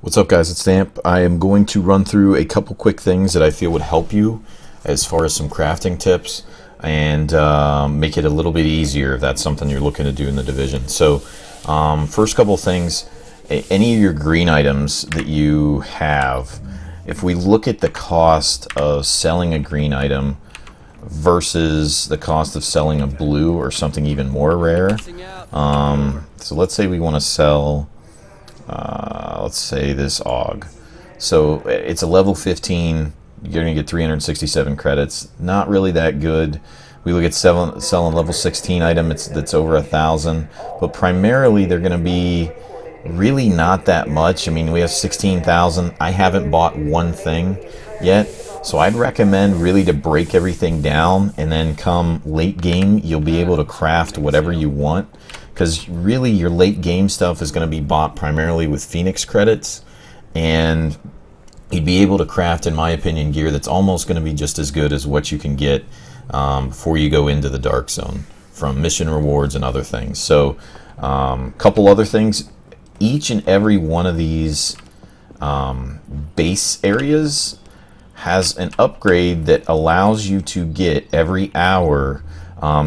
What's up, guys? It's Stamp. I am going to run through a couple quick things that I feel would help you as far as some crafting tips and make it a little bit easier if that's something you're looking to do in the division. So first couple things, any of your green items that you have, if we look at the cost of selling a green item versus the cost of selling a blue or something even more rare, so let's say we want to sell let's say this AUG. So it's a level 15. You're going to get 367 credits. Not really that good. We look at selling level 16 item. That's over 1,000. But primarily they're going to be really not that much. I mean, we have 16,000. I haven't bought one thing yet. So I'd recommend really to break everything down, and then come late game, you'll be able to craft whatever you want. Because really your late game stuff is going to be bought primarily with Phoenix credits, and you'd be able to craft, in my opinion, gear that's almost going to be just as good as what you can get before you go into the Dark Zone from mission rewards and other things. So couple other things, each and every one of these base areas has an upgrade that allows you to get every hour.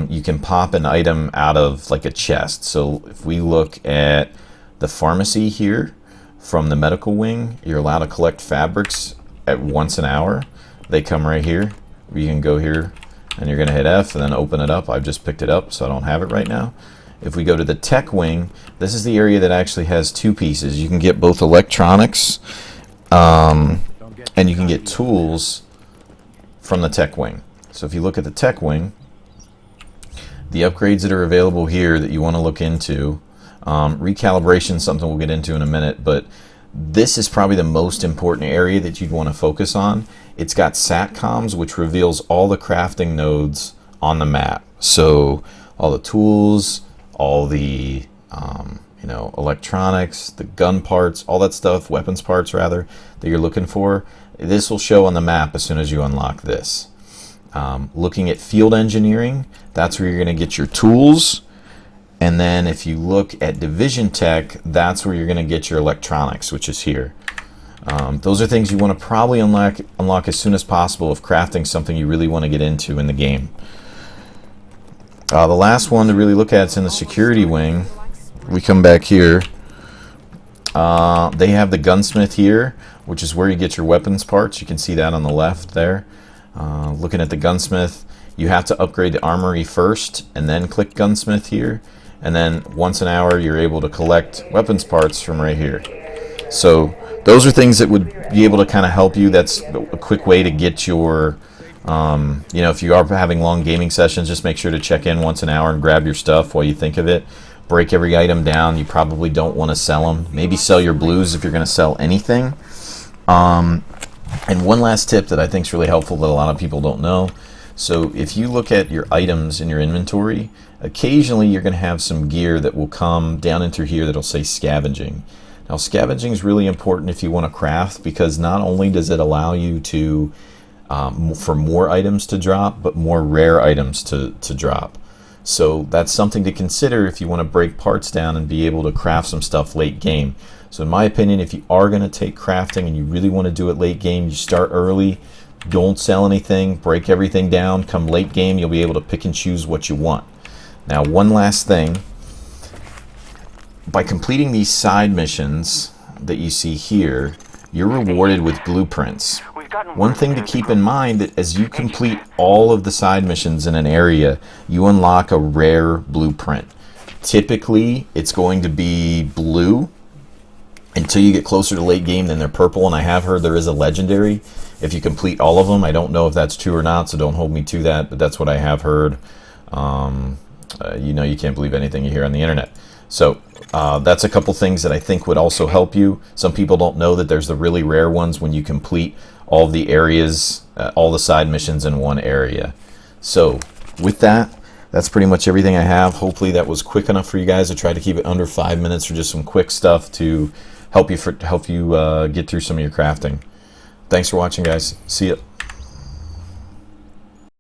You can pop an item out of like a chest. So if we look at the pharmacy here from the medical wing, you're allowed to collect fabrics at once an hour. They come right here. You can go here and you're going to hit F and then open it up. I've just picked it up, so I don't have it right now. If we go to the tech wing, this is the area that actually has two pieces. You can get both electronics and you can get tools from the tech wing. So if you look at the tech wing, the upgrades that are available here that you want to look into, recalibration is something we'll get into in a minute, but this is probably the most important area that you'd want to focus on. It's got SATCOMs, which reveals all the crafting nodes on the map. So all the tools, all the electronics, the gun parts, all that stuff, weapons parts rather, that you're looking for, this will show on the map as soon as you unlock this. Looking at field engineering, that's where you're going to get your tools. And then if you look at division tech, that's where you're going to get your electronics, which is here. Those are things you want to probably unlock as soon as possible if crafting something you really want to get into in the game. The last one to really look at is in the security wing. We come back here. They have the gunsmith here, which is where you get your weapons parts. You can see that on the left there. Looking at the gunsmith, you have to upgrade the armory first and then click gunsmith here, and then once an hour you're able to collect weapons parts from right here. So those are things that would be able to kind of help you. That's a quick way to get your if you are having long gaming sessions, just make sure to check in once an hour and grab your stuff while you think of it. Break every item down. You probably don't want to sell them. Maybe sell your blues if you're going to sell anything. And one last tip that I think is really helpful that a lot of people don't know. So if you look at your items in your inventory, occasionally you're going to have some gear that will come down into here that'll say scavenging. Now scavenging is really important if you want to craft, because not only does it allow you to for more items to drop, but more rare items to drop. So that's something to consider if you want to break parts down and be able to craft some stuff late game. So in my opinion, if you are going to take crafting and you really want to do it late game, you start early, don't sell anything, break everything down. Come late game, you'll be able to pick and choose what you want. Now, one last thing. By completing these side missions that you see here, you're rewarded with blueprints. One thing to keep in mind, that as you complete all of the side missions in an area, you unlock a rare blueprint. Typically, it's going to be blue until you get closer to late game, then they're purple, and I have heard there is a legendary if you complete all of them. I don't know if that's true or not, so don't hold me to that, but that's what I have heard. You can't believe anything you hear on the internet. So that's a couple things that I think would also help you. Some people don't know that there's the really rare ones when you complete all of the areas, all the side missions in one area. So with that, that's pretty much everything I have. Hopefully that was quick enough for you guys. I tried to keep it under 5 minutes for just some quick stuff to help you get through some of your crafting. Thanks for watching, guys. See ya.